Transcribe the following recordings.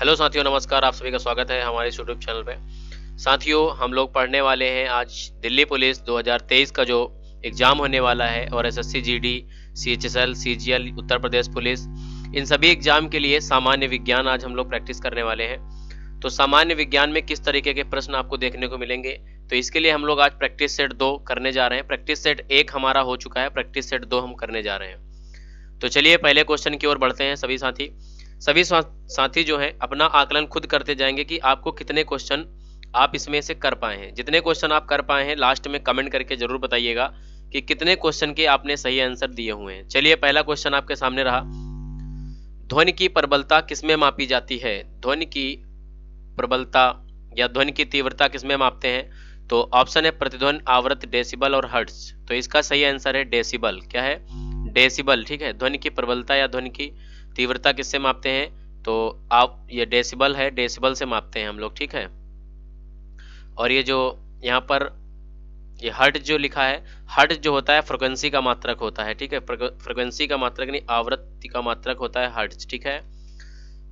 Hello साथियों, नमस्कार। आप सभी का स्वागत है हमारे इस यूट्यूब चैनल पे। साथियों, हम लोग पढ़ने वाले हैं आज दिल्ली पुलिस 2023 का जो एग्ज़ाम होने वाला है और SSC GD, CHSL, CGL, Uttar Pradesh police, इन सभी एग्ज़ाम के लिए सामान्य विज्ञान आज हम लोग प्रैक्टिस करने वाले हैं। तो सामान्य विज्ञान में किस तरीके के प्रश्न आपको देखने को मिलेंगे, तो इसके लिए हम लोग आज प्रैक्टिस सेट 2 करने जा रहे हैं। प्रैक्टिस सेट 1 हमारा हो चुका है, प्रैक्टिस सेट 2 हम करने जा रहे हैं। तो चलिए पहले क्वेश्चन की ओर बढ़ते हैं। सभी साथी जो हैं अपना आकलन खुद करते जाएंगे कि आपको कितने क्वेश्चन आप इसमें से कर पाए हैं। जितने क्वेश्चन आप कर पाए हैं लास्ट में कमेंट करके जरूर बताइएगा कि कितने क्वेश्चन के आपने सही आंसर दिए हुए हैं। चलिए पहला क्वेश्चन आपके सामने रहा। ध्वनि की प्रबलता किसमें मापी जाती है? ध्वनि की प्रबलता या ध्वनि की तीव्रता किसमें मापते हैं? तो ऑप्शन है प्रतिध्वनि, आवृत्ति, डेसिबल और हर्ट्ज। तो इसका सही आंसर है डेसिबल। क्या है? डेसिबल। ठीक है, ध्वनि की प्रबलता या ध्वनि की तीव्रता किससे मापते हैं? तो आप ये डेसिबल है, डेसिबल से मापते हैं हम लोग। ठीक है, और ये जो यहाँ पर ये हर्ट जो लिखा है, हर्ट जो होता है फ्रिक्वेंसी का मात्रक होता है। ठीक है, फ्रिक्वेंसी का मात्रक नहीं, आवृत्ति का मात्रक होता है हर्ट्ज। ठीक है,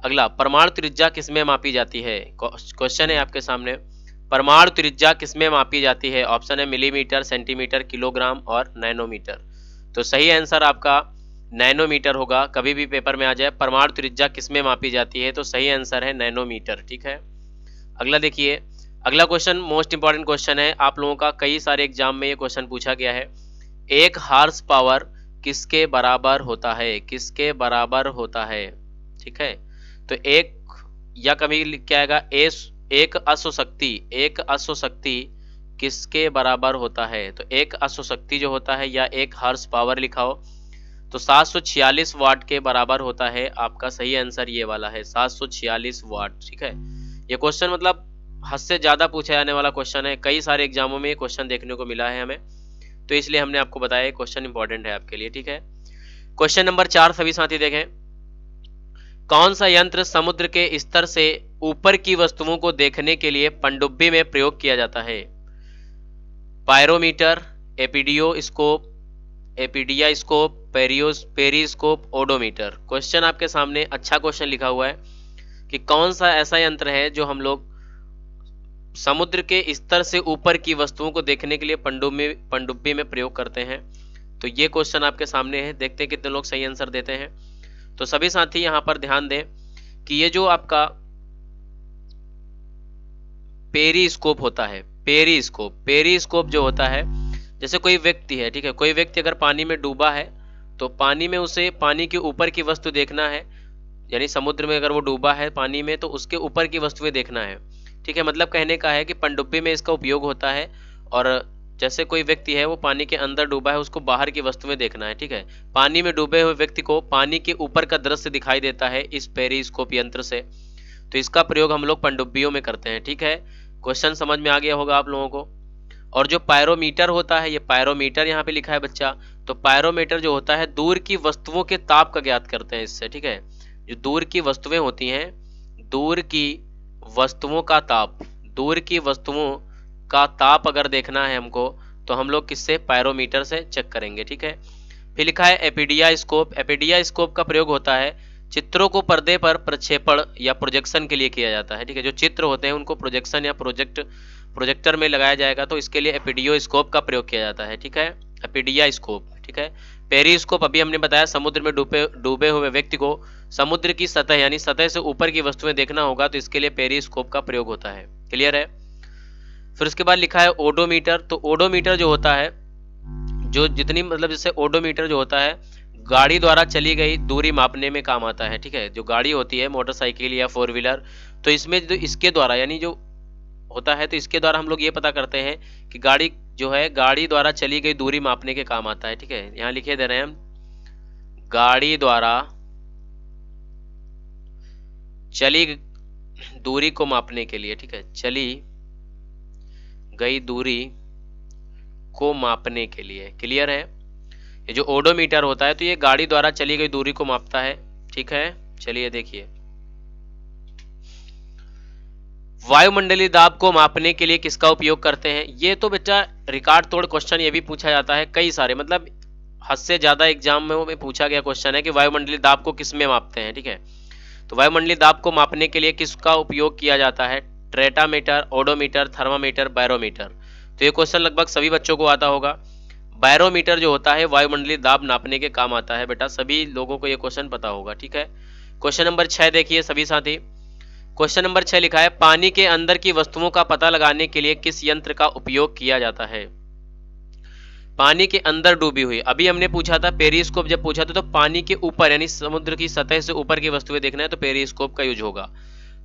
अगला, परमाणु त्रिज्या किसमें मापी जाती है? क्वेश्चन है आपके सामने, परमाणु त्रिज्या किसमें मापी जाती है? ऑप्शन है मिलीमीटर, सेंटीमीटर, किलोग्राम और नैनोमीटर। तो सही आंसर आपका नैनोमीटर होगा। कभी भी पेपर में आ जाए परमाणु त्रिज्या किसमें मापी जाती है, तो सही आंसर है नैनोमीटर। ठीक है, अगला देखिए, अगला क्वेश्चन मोस्ट इंपॉर्टेंट क्वेश्चन है। आप लोगों का कई सारे एग्जाम में ये क्वेश्चन पूछा गया है। एक हार्स पावर किसके बराबर होता है? किसके बराबर होता है? ठीक है, तो एक, या कभी लिख के आएगा एक अश्वशक्ति, एक अश्वशक्ति किसके बराबर होता है? तो एक अश्वशक्ति जो होता है या एक हार्स पावर लिखाओ तो 746 वाट के बराबर होता है। आपका सही आंसर ये वाला है, 746 वाट। ठीक है, ये क्वेश्चन मतलब हद से ज्यादा पूछा जाने वाला क्वेश्चन है। कई सारे एग्जामों में ये क्वेश्चन देखने को मिला है हमें, तो इसलिए हमने आपको बताया ये क्वेश्चन इंपॉर्टेंट है आपके लिए। ठीक है, क्वेश्चन नंबर 4 सभी साथी देखें। कौन सा यंत्र समुद्र के स्तर से ऊपर की वस्तुओं को देखने के लिए पनडुब्बी में प्रयोग किया जाता है? Pyrometer, epidiascope, periscope, odometer. Question आपके सामने अच्छा क्वेश्चन लिखा हुआ है कि कौन सा ऐसा यंत्र है जो हम लोग समुद्र के स्तर से ऊपर की वस्तुओं को देखने के लिए पनडुब्बी में प्रयोग करते हैं। तो ये क्वेश्चन आपके सामने है, देखते हैं कितने लोग सही आंसर देते हैं। तो सभी साथी यहां पर ध्यान दें कि ये जो आपका पेरिस्कोप होता है, पेरिस्कोप जो होता है, जैसे कोई व्यक्ति है, ठीक है, कोई व्यक्ति अगर पानी में डूबा है तो पानी में उसे पानी के ऊपर की वस्तु देखना है, यानी समुद्र में अगर वो डूबा है पानी में तो उसके ऊपर की वस्तुएं देखना है। ठीक है, मतलब कहने का है कि पनडुब्बी में इसका उपयोग होता है, और जैसे कोई व्यक्ति है वो पानी के अंदर डूबा है, उसको बाहर की वस्तुएं देखना है। ठीक है, पानी में डूबे हुए व्यक्ति को पानी के ऊपर का दृश्य दिखाई देता है इस पेरिस्कोप यंत्र से। तो इसका प्रयोग हम लोग पनडुब्बियों में करते हैं। ठीक है, क्वेश्चन समझ में आ गया होगा आप लोगों को। और जो पायरोमीटर होता है, ये पायरोमीटर यहाँ पे लिखा है बच्चा, तो पायरोमीटर जो होता है दूर की वस्तुओं के ताप का ज्ञात करते हैं इससे। ठीक है, जो दूर की वस्तुएं होती हैं, दूर की वस्तुओं का ताप, दूर की वस्तुओं का ताप अगर देखना है हमको तो हम लोग किससे? पायरोमीटर से चेक करेंगे। ठीक है, फिर लिखा है एपीडियास्कोप। एपीडियास्कोप का प्रयोग होता है चित्रों को पर्दे पर प्रक्षेपण या प्रोजेक्शन के लिए किया जाता है। ठीक है, जो चित्र होते हैं उनको प्रोजेक्शन या प्रोजेक्टर में लगाया जाएगा, तो इसके लिए एपीडियोस्कोप का प्रयोग किया जाता है। ठीक है, एपीडियास्कोप। ठीक है, पेरिस्कोप अभी हमने बताया समुद्र में डूबे हुए व्यक्ति को समुद्र की सतह यानी सतह से ऊपर की वस्तुएं देखना होगा, तो इसके लिए पेरिस्कोप का प्रयोग होता है। क्लियर है? फिर उसके बाद लिखा है ओडोमीटर। तो ओडोमीटर जो होता है, जो जितनी मतलब जैसे ओडोमीटर जो होता है गाड़ी द्वारा चली गई दूरी मापने में काम आता है। ठीक है, जो गाड़ी होती है मोटरसाइकिल या 4 व्हीलर, तो इसमें जो इसके द्वारा यानी जो होता है, तो इसके द्वारा हम लोग ये पता करते हैं कि गाड़ी जो है गाड़ी द्वारा चली गई दूरी मापने के काम आता है। ठीक है, यहाँ लिखे दे रहे हैं हम, गाड़ी द्वारा चली दूरी को मापने के लिए। ठीक है, चली गई दूरी को मापने के लिए। क्लियर है? ये जो ओडोमीटर होता है तो ये गाड़ी द्वारा चली गई दूरी को मापता है। ठीक है, चलिए देखिए, वायुमंडलीय दाब को मापने के लिए किसका उपयोग करते हैं? ये तो बच्चा रिकॉर्ड तोड़ क्वेश्चन ये भी पूछा जाता है, कई सारे मतलब हद से ज्यादा एग्जाम में पूछा गया क्वेश्चन है कि वायुमंडलीय दाब को किस में मापते हैं। ठीक है, तो वायुमंडलीय दाब को मापने के लिए किसका उपयोग किया जाता है? ट्रेटामीटर, ओडोमीटर, थर्मामीटर, बैरोमीटर। तो ये क्वेश्चन लगभग सभी बच्चों को आता होगा। बैरोमीटर जो होता है वायुमंडलीय दाब नापने के काम आता है बेटा, सभी लोगों को ये क्वेश्चन पता होगा। ठीक है, क्वेश्चन नंबर 6 देखिए सभी साथी। क्वेश्चन नंबर 6 लिखा है, पानी के अंदर की वस्तुओं का पता लगाने के लिए किस यंत्र का उपयोग किया जाता है? पानी के अंदर डूबी हुई, अभी हमने पूछा था पेरिस्कोप, जब पूछा था तो पानी के ऊपर यानी समुद्र की सतह से ऊपर की वस्तुएं देखना है तो पेरिस्कोप का यूज होगा।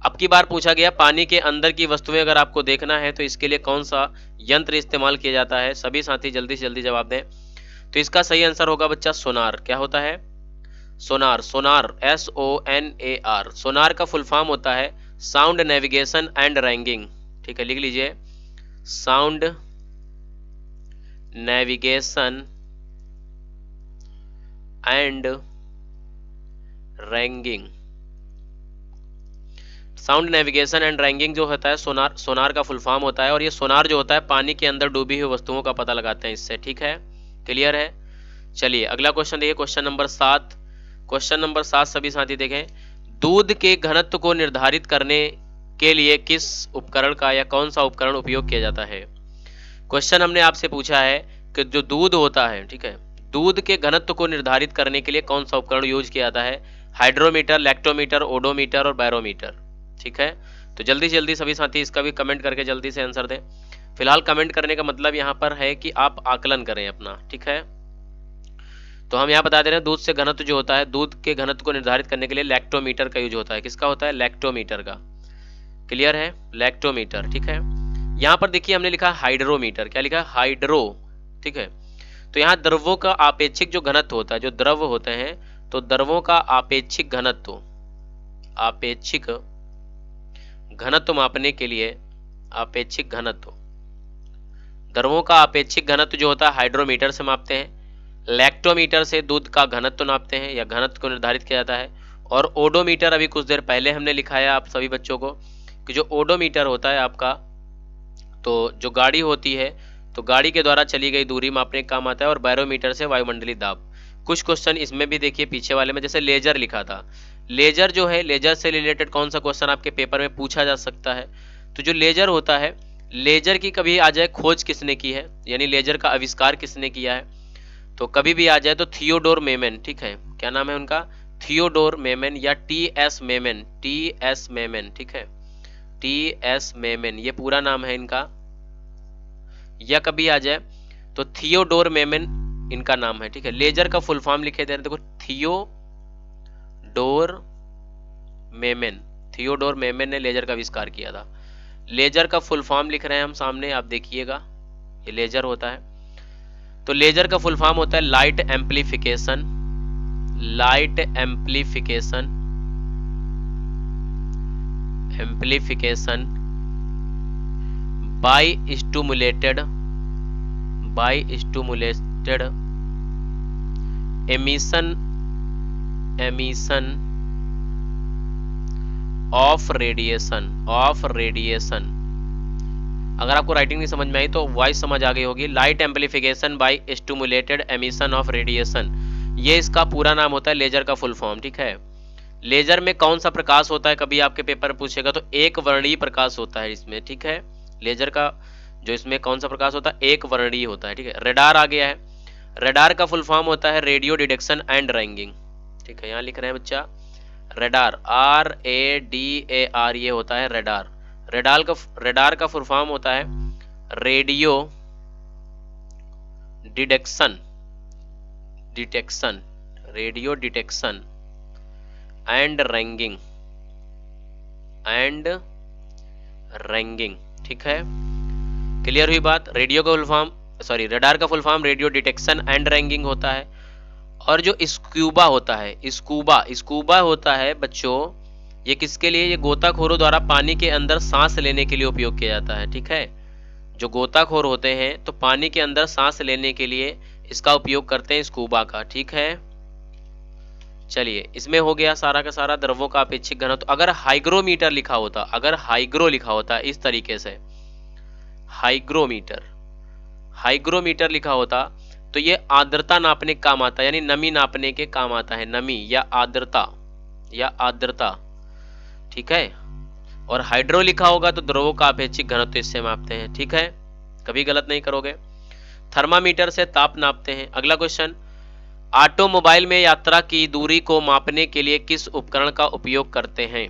अब की बार पूछा गया पानी के अंदर की वस्तुएं अगर आपको देखना है तो इसके लिए कौन सा यंत्र इस्तेमाल किया जाता है? सभी साथी जल्दी से जल्दी जवाब दें। तो इसका सही आंसर होगा बच्चा सोनार। क्या होता है? सोनार। सोनार SONAR। सोनार का फुल फॉर्म होता है साउंड नेविगेशन एंड रैंगिंग। ठीक है, लिख लीजिए, sound navigation and ragging. Sound navigation and ragging जो होता है सोनार का फुल फॉर्म होता है, और ये सोनार जो होता है पानी के अंदर डूबी हुई वस्तुओं का पता लगाते हैं इससे। ठीक है, क्लियर है? चलिए अगला क्वेश्चन देखिए, क्वेश्चन नंबर 7। क्वेश्चन नंबर 7 सभी साथी देखें, दूध के घनत्व को निर्धारित करने के लिए किस उपकरण का या कौन सा उपकरण उपयोग किया जाता है? क्वेश्चन हमने आपसे पूछा है कि जो दूध होता है, ठीक है, दूध के घनत्व को निर्धारित करने के लिए कौन सा उपकरण यूज किया जाता है? हाइड्रोमीटर, लैक्टोमीटर, ओडोमीटर और बैरोमीटर। ठीक है, तो जल्दी से जल्दी सभी साथी इसका भी कमेंट करके जल्दी से आंसर दें। फिलहाल कमेंट करने का मतलब यहाँ पर है कि आप आकलन करें अपना। ठीक है, तो हम यहाँ बता दे रहे हैं दूध से घनत्व जो होता है, दूध के घनत्व को निर्धारित करने के लिए लैक्टोमीटर का यूज होता है। किसका होता है? लैक्टोमीटर का। क्लियर है? लैक्टोमीटर। ठीक है, यहाँ पर देखिए हमने लिखा हाइड्रोमीटर। क्या लिखा है? हाइड्रो। ठीक है, तो यहाँ द्रवों का आपेक्षिक जो घनत्व होता है, जो द्रव होते हैं तो द्रवों का आपेक्षिक घनत्व, आपेक्षिक घनत्व मापने के लिए आपेक्षिक घनत्व, द्रवों का आपेक्षिक घनत्व जो होता है हाइड्रोमीटर से मापते हैं। लैक्टोमीटर से दूध का घनत्व नापते हैं या घनत्व को निर्धारित किया जाता है। और ओडोमीटर अभी कुछ देर पहले हमने लिखाया आप सभी बच्चों को कि जो ओडोमीटर होता है आपका, तो जो गाड़ी होती है तो गाड़ी के द्वारा चली गई दूरी मापने का काम आता है। और बैरोमीटर से वायुमंडलीय दाब। कुछ क्वेश्चन इसमें भी देखिए पीछे वाले में, जैसे लेजर लिखा था, लेजर जो है, लेजर से रिलेटेड कौन सा क्वेश्चन आपके पेपर में पूछा जा सकता है? तो जो लेजर होता है, लेजर की कभी आ जाए खोज किसने की है, यानी लेजर का आविष्कार किसने किया है, तो कभी भी आ जाए तो थियोडोर मेमन। ठीक है, क्या नाम है उनका? थियोडोर मेमन या TS मेमन। TS मेमन। ठीक है, TS मेमन ये पूरा नाम है इनका। या कभी आ जाए तो थियोडोर मेमन इनका नाम है। ठीक है, लेजर का फुल फॉर्म लिखे दे रहे हैं, देखो थियोडोर मेमन। थियोडोर मेमन ने लेजर का आविष्कार किया था। लेजर का फुल फॉर्म लिख रहे हैं हम सामने, आप देखिएगा, ये लेजर होता है। तो लेजर का फुल फॉर्म होता है light amplification, light amplification, amplification by stimulated emission of radiation. अगर आपको राइटिंग नहीं समझ में आई तो वॉइस समझ आ गई होगी। Light amplification by stimulated emission of radiation, ये इसका पूरा नाम होता है लेजर का फुल फॉर्म। ठीक है, लेजर में कौन सा प्रकाश होता है, कभी आपके पेपर में पूछेगा तो एक वर्णीय प्रकाश होता है इसमें। ठीक है, लेजर का जो इसमें कौन सा प्रकाश होता है, एक वर्णीय होता है। ठीक है, रडार आ गया है। रडार का फुल फॉर्म होता है रेडियो डिटेक्शन एंड रैंगिंग। ठीक है, यहाँ लिख रहे हैं बच्चा रडार, RADAR, ये होता है रडार। रडार का फुल फॉर्म होता है radio detection, radio detection and ragging. ठीक है, क्लियर हुई बात? रेडियो का फुल फॉर्म, सॉरी, रडार का full form radio detection and ragging होता है। और जो स्कूबा होता है, स्कूबा होता है बच्चों, ये किसके लिए? ये गोताखोरों द्वारा पानी के अंदर सांस लेने के लिए उपयोग किया जाता है। ठीक है, जो गोताखोर होते हैं तो पानी के अंदर सांस लेने के लिए इसका उपयोग करते हैं स्कूबा का। ठीक है, चलिए इसमें हो गया सारा का सारा द्रवों का अपेक्षिक घनत्व। अगर हाइग्रोमीटर लिखा होता, अगर हाइग्रो लिखा होता इस तरीके से, हाइग्रोमीटर लिखा होता तो ये आर्द्रता नापने के काम आता है, यानी नमी नापने के काम आता है। नमी या आर्द्रता ठीक है। और हाइड्रो लिखा होगा तो द्रवों का अपेक्षिक घनत्व इससे मापते हैं, ठीक है, कभी गलत नहीं करोगे। थर्मामीटर से ताप नापते हैं। अगला क्वेश्चन, ऑटोमोबाइल में यात्रा की दूरी को मापने के लिए किस उपकरण का उपयोग करते हैं?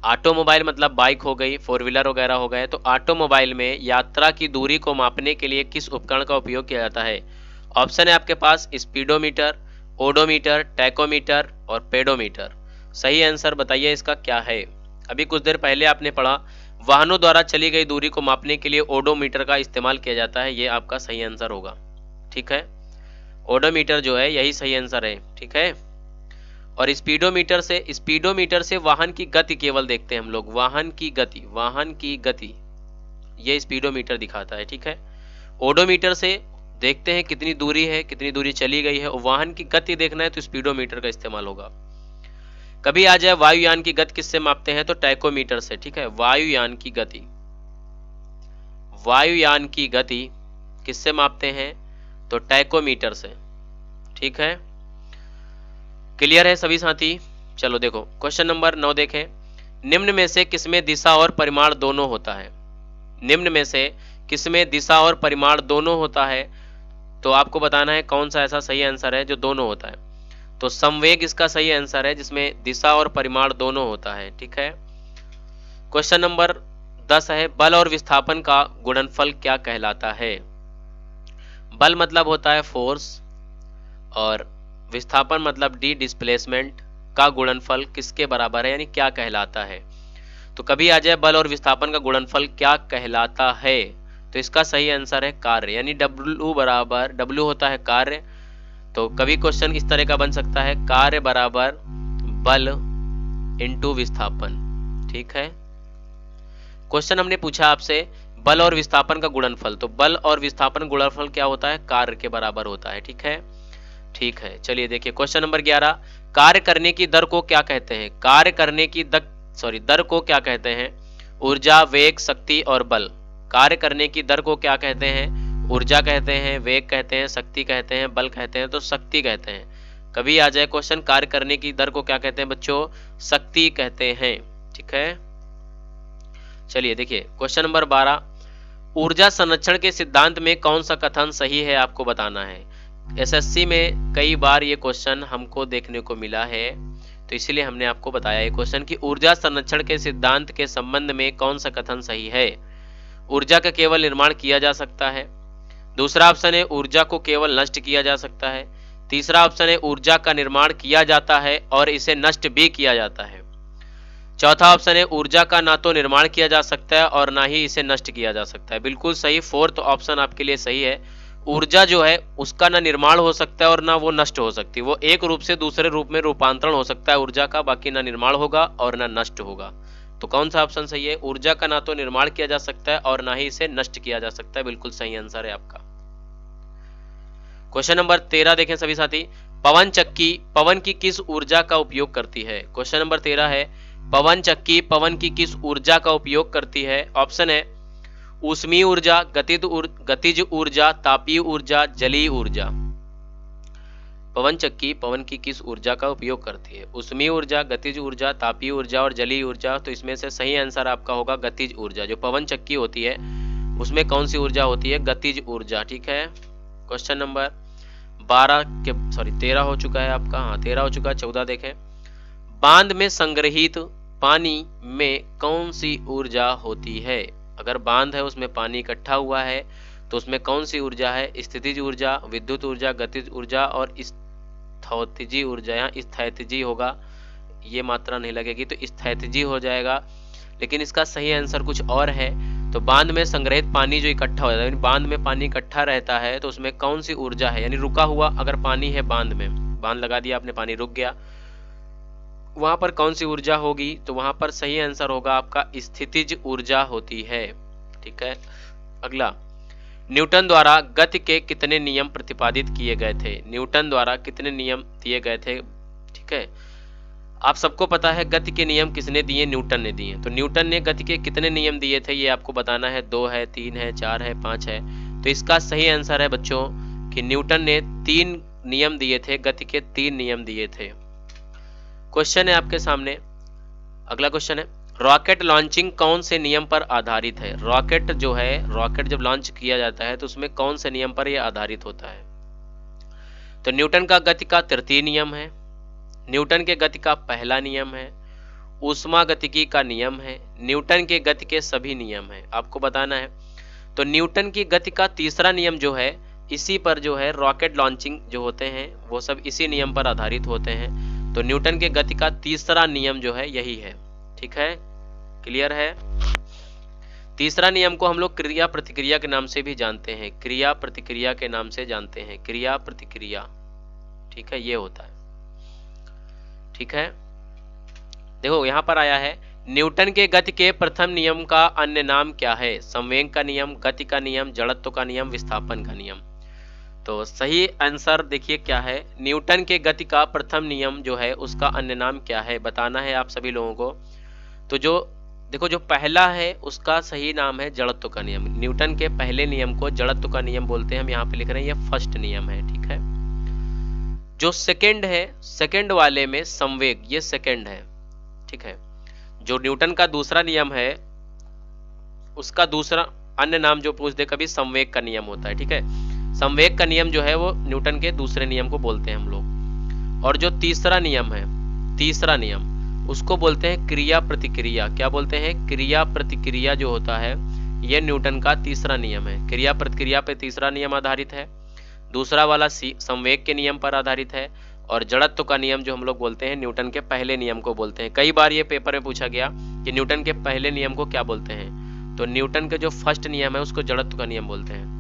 ऑटोमोबाइल मतलब बाइक हो गई, फोर व्हीलर वगैरह हो गए, तो ऑटोमोबाइल में यात्रा की दूरी को मापने के लिए किस उपकरण का उपयोग किया जाता है? ऑप्शन है आपके पास स्पीडोमीटर, ओडोमीटर, टैकोमीटर और पेडोमीटर। सही आंसर बताइए इसका क्या है? अभी कुछ देर पहले आपने पढ़ा वाहनों द्वारा चली गई दूरी को मापने के लिए ओडोमीटर का इस्तेमाल किया जाता है, ये आपका सही आंसर होगा, ठीक है। ओडोमीटर जो है यही सही आंसर है, ठीक है। और स्पीडोमीटर से वाहन की गति केवल देखते हैं हम लोग, वाहन की गति ये स्पीडोमीटर दिखाता है, ठीक है। ओडोमीटर से देखते हैं कितनी दूरी है, कितनी दूरी चली गई है, और वाहन की गति देखना है तो स्पीडोमीटर का इस्तेमाल होगा। कभी आ जाए वायुयान की गति किससे मापते हैं? तो टैकोमीटर से, ठीक है। वायुयान की गति किससे मापते हैं? तो टैकोमीटर से, ठीक है। क्लियर है सभी साथी? चलो देखो क्वेश्चन नंबर 9 देखें। निम्न में से किसमें दिशा और परिमाण दोनों होता है? निम्न में से किसमें दिशा और परिमाण दोनों होता है? तो आपको बताना है कौन सा ऐसा सही आंसर है जो दोनों होता है। तो संवेग इसका सही आंसर है जिसमें दिशा और परिमाण दोनों होता है, ठीक है। क्वेश्चन नंबर 10 है, बल और विस्थापन का गुणनफल क्या कहलाता है? बल मतलब होता है फोर्स और विस्थापन मतलब डी डिस्प्लेसमेंट का गुणनफल किसके बराबर है, यानी क्या कहलाता है। तो कभी आ जाए बल और विस्थापन का गुणनफल क्या कहलाता है, तो इसका सही आंसर है कार्य, यानी W बराबर, W होता है कार्य। तो कभी क्वेश्चन इस तरह का बन सकता है, कार्य बराबर बल इंटू विस्थापन, ठीक है। क्वेश्चन हमने पूछा आपसे बल और विस्थापन का गुणनफल, तो बल और विस्थापन गुणनफल क्या होता है? कार्य के बराबर होता है, ठीक है। ठीक है, चलिए देखिए क्वेश्चन नंबर 11, कार्य करने की दर को क्या कहते हैं? कार्य करने की दर को क्या कहते हैं? ऊर्जा, वेग, शक्ति और बल। कार्य करने की दर को क्या कहते हैं? ऊर्जा कहते हैं, वेग कहते हैं, शक्ति कहते हैं, बल कहते हैं, तो शक्ति कहते हैं। कभी आ जाए क्वेश्चन कार्य करने की दर को क्या कहते हैं बच्चों? शक्ति कहते हैं, ठीक है। चलिए देखिए क्वेश्चन नंबर 12, ऊर्जा संरक्षण के सिद्धांत में कौन सा कथन सही है आपको बताना है। एसएससी में कई बार ये क्वेश्चन हमको देखने को मिला है, तो इसीलिए हमने आपको बताया ये क्वेश्चन कि ऊर्जा संरक्षण के सिद्धांत के संबंध में कौन सा कथन सही है। ऊर्जा का केवल निर्माण किया जा सकता है। दूसरा ऑप्शन है ऊर्जा को केवल नष्ट किया जा सकता है। तीसरा ऑप्शन है ऊर्जा का निर्माण किया जाता है और इसे नष्ट भी किया जाता है। चौथा ऑप्शन है ऊर्जा का ना तो निर्माण किया जा सकता है और ना ही इसे नष्ट किया जा सकता है। बिल्कुल सही, फोर्थ ऑप्शन आपके लिए सही है। ऊर्जा जो है उसका ना निर्माण हो सकता है और ना वो नष्ट हो सकती, वो एक रूप से दूसरे रूप में रूपांतरण हो सकता है ऊर्जा का, बाकी ना निर्माण होगा और ना नष्ट होगा। तो कौन सा ऑप्शन सही है? ऊर्जा का ना तो निर्माण किया जा सकता है और ना ही इसे नष्ट किया जा सकता है, बिल्कुल सही आंसर है आपका। क्वेश्चन नंबर 13 देखें सभी साथी, पवन चक्की पवन की किस ऊर्जा का उपयोग करती है? क्वेश्चन नंबर 13 है, पवन चक्की पवन की किस ऊर्जा का उपयोग करती है? ऑप्शन है ऊष्मीय ऊर्जा, गतिज ऊर्जा, तापीय ऊर्जा, जलीय ऊर्जा। पवन चक्की पवन की किस ऊर्जा का उपयोग करती है? ऊष्मीय ऊर्जा, गतिज ऊर्जा, तापीय ऊर्जा और जलीय ऊर्जा। तो इसमें से सही आंसर आपका होगा गतिज ऊर्जा। जो पवन चक्की होती है उसमें कौन सी ऊर्जा होती है? गतिज ऊर्जा, ठीक है। क्वेश्चन नंबर 13 हो चुका है आपका, हाँ 13 हो चुका है। 14 देखें, बांध में संग्रहित पानी में कौन सी ऊर्जा होती है? अगर बांध है उसमें पानी इकट्ठा हुआ है तो उसमें कौन सी ऊर्जा है? स्थितिज ऊर्जा, विद्युत ऊर्जा, गतिज ऊर्जा और स्थैतिजी ऊर्जा। यहाँ स्थैतिजी होगा, ये मात्रा नहीं लगेगी तो स्थैतिजी हो जाएगा, लेकिन इसका सही आंसर कुछ और है। तो बांध में संग्रहित पानी जो इकट्ठा हो जाता है, बांध में पानी इकट्ठा रहता है तो उसमें कौन सी ऊर्जा है? यानी रुका हुआ अगर पानी है बांध में, बांध लगा दिया आपने, पानी रुक गया, वहां पर कौन सी ऊर्जा होगी? तो वहां पर सही आंसर होगा आपका स्थितिज ऊर्जा होती है, ठीक है। अगला, न्यूटन द्वारा गति के कितने नियम प्रतिपादित किए गए थे? न्यूटन द्वारा कितने नियम दिए गए थे? ठीक है, आप सबको पता है गति के नियम किसने दिए? न्यूटन ने दिए। तो न्यूटन ने गति के कितने नियम दिए थे ये आपको बताना है। 2 है, 3 है, 4 है, 5 है। तो इसका सही आंसर है बच्चों कि न्यूटन ने 3 नियम दिए थे, गति के 3 नियम दिए थे। क्वेश्चन है आपके सामने, अगला क्वेश्चन है, रॉकेट लॉन्चिंग कौन से नियम पर आधारित है? रॉकेट जो है, रॉकेट जब लॉन्च किया जाता है तो उसमें कौन से नियम पर यह आधारित होता है? तो न्यूटन का गति का तृतीय नियम है, न्यूटन के गति का पहला नियम है, ऊष्मागतिकी का नियम है, न्यूटन के गति के सभी नियम है, आपको बताना है। तो न्यूटन की गति का तीसरा नियम जो है, इसी पर जो है रॉकेट लॉन्चिंग जो होते हैं वो सब इसी नियम पर आधारित होते हैं। तो न्यूटन के गति का तीसरा नियम जो है यही है। ठीक है, क्लियर है? तीसरा नियम को हम लोग क्रिया प्रतिक्रिया के नाम से भी जानते हैं, क्रिया प्रतिक्रिया के नाम से जानते हैं, क्रिया प्रतिक्रिया। ठीक है, ये होता है। ठीक है, देखो यहां पर आया है, न्यूटन के गति के प्रथम नियम का अन्य नाम क्या है? संवेग का नियम, गति का नियम, जड़त्व का नियम, विस्थापन का नियम। तो सही आंसर देखिए क्या है, न्यूटन के गति का प्रथम नियम जो है उसका अन्य नाम क्या है, बताना है आप सभी लोगों को। तो जो देखो, जो पहला है उसका सही नाम है जड़त्व का नियम। न्यूटन के पहले नियम को जड़त्व का नियम बोलते हैं, हम यहाँ पे लिख रहे हैं, ये फर्स्ट नियम है। ठीक है, जो सेकंड है, सेकंड वाले में संवेग, ये सेकंड है। ठीक है, जो न्यूटन का दूसरा नियम है उसका दूसरा अन्य नाम जो पूछ दे कभी, संवेग का नियम होता है। ठीक है, संवेग का नियम जो है वो न्यूटन के दूसरे नियम को बोलते हैं हम लोग। और जो तीसरा नियम है, तीसरा नियम, उसको बोलते हैं क्रिया प्रतिक्रिया। क्या बोलते हैं? क्रिया प्रतिक्रिया जो होता है ये न्यूटन का तीसरा नियम है। क्रिया प्रतिक्रिया पे तीसरा नियम आधारित है, दूसरा वाला संवेग के नियम पर आधारित है, और जड़त्व का नियम जो हम लोग बोलते हैं न्यूटन के पहले नियम को बोलते हैं। कई बार ये पेपर में पूछा गया कि न्यूटन के पहले नियम को क्या बोलते हैं, तो न्यूटन के जो फर्स्ट नियम है उसको जड़त्व का नियम बोलते हैं।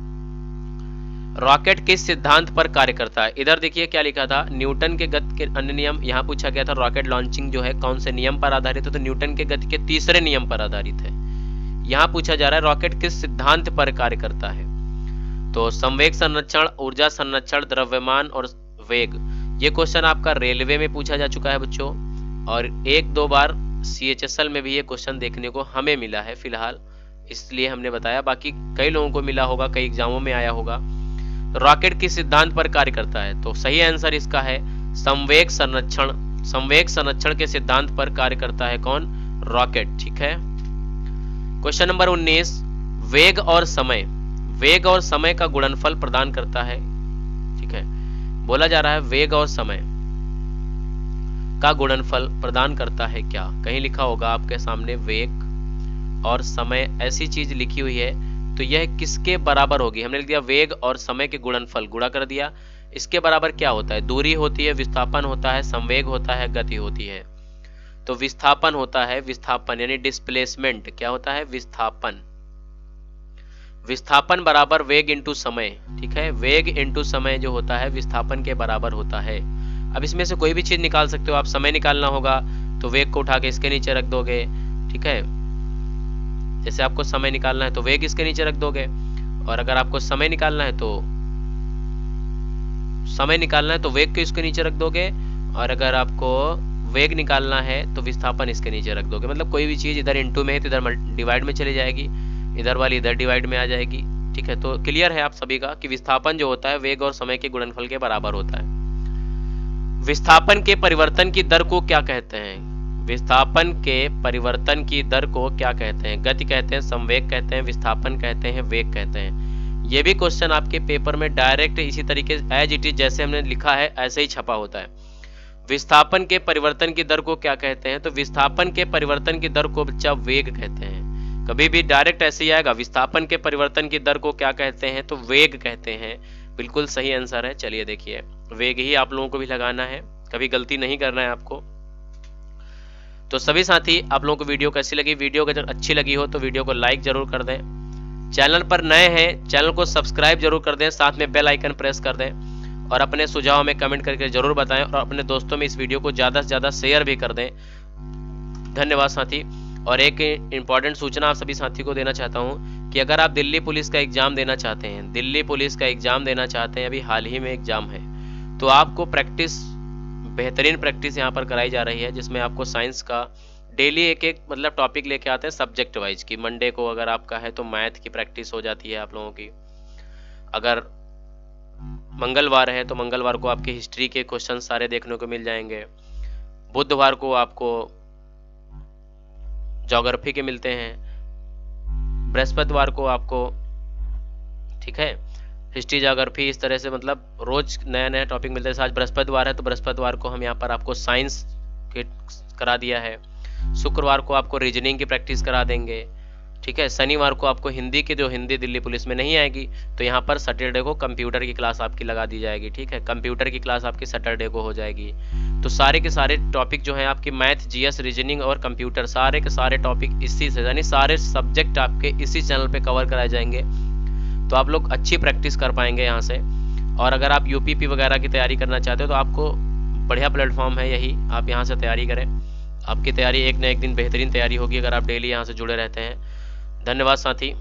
रॉकेट किस सिद्धांत पर कार्य करता है? इधर देखिए क्या लिखा था, न्यूटन के गति के अन्य नियम। यहाँ पूछा गया था रॉकेट लॉन्चिंग जो है कौन से नियम पर आधारित है, तो न्यूटन के गति के तीसरे नियम पर आधारित है। यहाँ पूछा जा रहा है रॉकेट किस सिद्धांत पर कार्य करता है, तो संवेग संरक्षण, ऊर्जा संरक्षण, द्रव्यमान और वेग। ये क्वेश्चन आपका रेलवे में पूछा जा चुका है बच्चों, और एक दो बार CHSL में भी ये क्वेश्चन देखने को हमें मिला है फिलहाल, इसलिए हमने बताया। बाकी कई लोगों को मिला होगा, कई एग्जामों में आया होगा। रॉकेट किस सिद्धांत पर कार्य करता है, तो सही आंसर इसका है संवेग संरक्षण। संवेग संरक्षण के सिद्धांत पर कार्य करता है कौन? रॉकेट। ठीक है, क्वेश्चन नंबर 19, वेग और समय, वेग और समय का गुणनफल प्रदान करता है। ठीक है, बोला जा रहा है वेग और समय का गुणनफल प्रदान करता है क्या? कहीं लिखा होगा आपके सामने वेग और समय, ऐसी चीज लिखी हुई है, तो यह किसके बराबर होगी? हमने लिख दिया वेग और समय के गुणनफल, गुणा कर दिया। इसके बराबर क्या होता है? दूरी होती है, विस्थापन होता है, संवेग होता है, गति होती है। तो विस्थापन होता है, विस्थापन यानी डिस्प्लेसमेंट। क्या होता है? विस्थापन। विस्थापन बराबर वेग इंटू समय। ठीक है, वेग इंटू समय जो होता है विस्थापन के बराबर होता है। अब इसमें से कोई भी चीज निकाल सकते हो आप। समय निकालना होगा तो वेग को उठा के इसके नीचे रख दोगे। ठीक है, जैसे आपको समय निकालना है तो वेग इसके नीचे रख दोगे, और अगर आपको समय निकालना है तो वेग को इसके नीचे रख दोगे, और अगर आपको वेग निकालना है तो विस्थापन इसके नीचे रख दोगे। मतलब कोई भी चीज इधर इंटू में है तो इधर डिवाइड में चली जाएगी, इधर वाली इधर डिवाइड में आ जाएगी। ठीक है, तो क्लियर है आप सभी का कि विस्थापन जो होता है वेग और समय के गुणनफल के बराबर होता है। विस्थापन के परिवर्तन की दर को क्या कहते हैं? विस्थापन के परिवर्तन की दर को क्या कहते हैं? गति कहते हैं, संवेग कहते हैं, विस्थापन कहते हैं, वेग कहते हैं। ये भी क्वेश्चन आपके पेपर में डायरेक्ट इसी तरीके एज इट इज जैसे हमने लिखा है ऐसे ही छपा होता है। विस्थापन के परिवर्तन की दर को क्या कहते हैं? तो विस्थापन के परिवर्तन की दर को बच्चा वेग कहते हैं। कभी भी डायरेक्ट ऐसे ही आएगा, विस्थापन के परिवर्तन की दर को क्या कहते हैं? तो वेग कहते हैं। बिल्कुल सही आंसर है। चलिए देखिए, वेग ही आप लोगों को भी लगाना है, कभी गलती नहीं करना है आपको। तो सभी साथी, आप लोगों को वीडियो कैसी लगी? वीडियो अगर अच्छी लगी हो तो वीडियो को लाइक जरूर कर दें। चैनल पर नए हैं, चैनल को सब्सक्राइब जरूर कर दें, साथ में बेल आइकन प्रेस कर दें, और अपने सुझाव में कमेंट करके जरूर बताएं, और अपने दोस्तों में इस वीडियो को ज़्यादा से ज़्यादा शेयर भी कर दें। धन्यवाद साथी। और एक इम्पॉर्टेंट सूचना आप सभी साथी को देना चाहता हूँ कि अगर आप दिल्ली पुलिस का एग्जाम देना चाहते हैं, दिल्ली पुलिस का एग्जाम देना चाहते हैं, अभी हाल ही में एग्जाम है, तो आपको प्रैक्टिस, बेहतरीन प्रैक्टिस यहाँ पर कराई जा रही है, जिसमें आपको साइंस का डेली एक एक मतलब टॉपिक लेके आते हैं सब्जेक्ट वाइज की। मंडे को अगर आपका है तो मैथ की प्रैक्टिस हो जाती है आप लोगों की। अगर मंगलवार है तो मंगलवार को आपके हिस्ट्री के क्वेश्चन सारे देखने को मिल जाएंगे। बुधवार को आपको ज्योग्राफी के मिलते हैं। बृहस्पतिवार को आपको, ठीक है, हिस्ट्री ज्योग्राफी, इस तरह से मतलब रोज नया नया टॉपिक मिलता है। आज बृहस्पतिवार है तो बृहस्पतिवार को हम यहाँ पर आपको साइंस के करा दिया है। शुक्रवार को आपको रीजनिंग की प्रैक्टिस करा देंगे, ठीक है। शनिवार को आपको हिंदी की, जो हिंदी दिल्ली पुलिस में नहीं आएगी तो यहाँ पर सैटरडे को कंप्यूटर की क्लास आपकी लगा दी जाएगी, ठीक है। कंप्यूटर की क्लास आपकी सैटरडे को हो जाएगी। तो सारे के सारे टॉपिक जो हैं आपकी मैथ, जीएस, रीजनिंग और कंप्यूटर, सारे के सारे टॉपिक इसी से, यानी सारे सब्जेक्ट आपके इसी चैनल पे कवर कराए जाएंगे। तो आप लोग अच्छी प्रैक्टिस कर पाएंगे यहाँ से। और अगर आप यूपीपी वगैरह की तैयारी करना चाहते हो तो आपको बढ़िया प्लेटफॉर्म है यही, आप यहाँ से तैयारी करें। आपकी तैयारी एक न एक दिन बेहतरीन तैयारी होगी अगर आप डेली यहाँ से जुड़े रहते हैं। धन्यवाद साथी।